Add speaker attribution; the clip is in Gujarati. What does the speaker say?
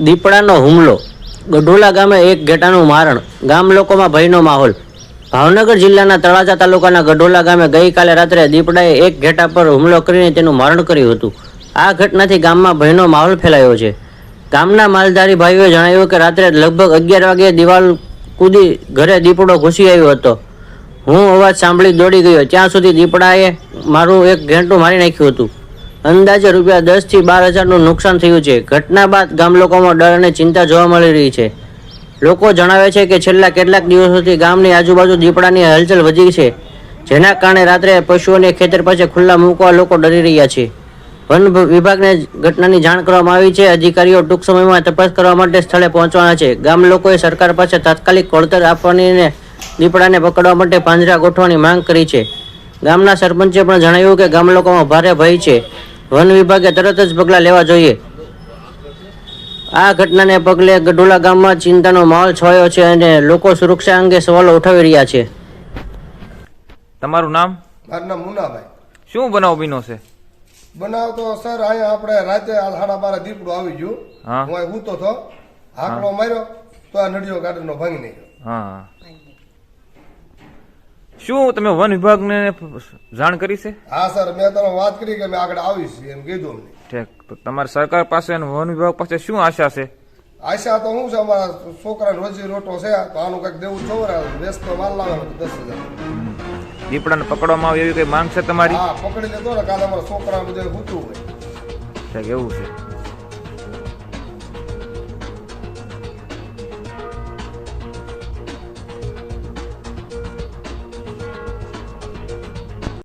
Speaker 1: દીપડાનો હુમલો, ગઢોલા ગામે એક ઘેટાનું મારણ, ગામ લોકોમાં ભયનો માહોલ. ભાવનગર જિલ્લાના તળાજા તાલુકાના ગઢોલા ગામે ગઈકાલે રાત્રે દીપડાએ એક ઘેટા પર હુમલો કરીને તેનું મારણ કર્યું હતું. આ ઘટનાથી ગામમાં ભયનો માહોલ ફેલાયો છે. ગામના માલધારી ભાઈઓએ જણાવ્યું કે રાત્રે લગભગ 11 વાગ્યે દિવાલ કૂદી ઘરે દીપડો ઘૂસી આવ્યો હતો. હું અવાજ સાંભળી દોડી ગયો. ત્યાં સુધી દીપડાએ મારું એક ઘેટું મારી નાખ્યું હતું. અંદાજે રૂપિયા 10 થી 12,000નું નુકસાન થયું છે. ઘટના બાદ ગામ લોકોમાં ડર અને ચિંતા જોવા મળી રહી છે. લોકો જણાવે છે કે છેલ્લા કેટલાક દિવસોથી ગામની આજુબાજુ દીપડાની હલચલ વધી છે, જેના કારણે રાત્રે પશુઓને ખેતર પાસે ખુલ્લા મૂકવા લોકો ડરી રહ્યા છે. વન વિભાગને ઘટનાની જાણ કરવામાં આવી છે. અધિકારીઓ ટૂંક સમયમાં તપાસ કરવા માટે સ્થળે પહોંચવાના છે. ગામ લોકોએ સરકાર પાસે તાત્કાલિક વળતર આપવાની અને દીપડાને પકડવા માટે પાંજરા ગોઠવવાની માંગ કરી છે. ગામના સરપંચે પણ જણાવ્યું કે ગામ લોકોમાં ભારે ભય છે. વન વિભાગે તરત જ પગલાં લેવા જોઈએ. આ ઘટનાને પગલે ગઢોલા ગામમાં ચિંતાનો માહોલ છવાયો છે અને લોકો સુરક્ષા અંગે સવાલો ઉઠાવી રહ્યા છે.
Speaker 2: તમારું નામ?
Speaker 3: મારું નામ મુનાભાઈ.
Speaker 2: શું બનાવ બીનો છે?
Speaker 3: બનાવ તો સર અહીંયા આપણે રાતે 12:30 દીપડો આવી ગયું. હું અહીં ઊતો હતો, હાકડો માર્યો તો આ નડિયો ગાર્ડનનો ભાંગી નાખ્યો.
Speaker 2: હા, શું તમે વન વિભાગને જાણ કરી છે?
Speaker 3: હા સર, મેં તને વાત કરી કે મેં આગળ આવીશ એમ કીધું અમને.
Speaker 2: ઠીક, તો તમારી સરકાર પાસે અને વન વિભાગ પાસે શું આશા છે?
Speaker 3: આશા તો શું છે, અમારા છોકરાને રોજી રોટો છે તો આનું કંઈક દેવું જોવે. વેચતો માલ લાવે 10,000.
Speaker 2: દીપડાને પકડવામાં આવે એવી કઈ માંગ છે તમારી?
Speaker 3: હા, પકડી લેતો ને કાલે અમારા છોકરા બધું પૂછવું હોય.
Speaker 2: ઠીક, એવું છે.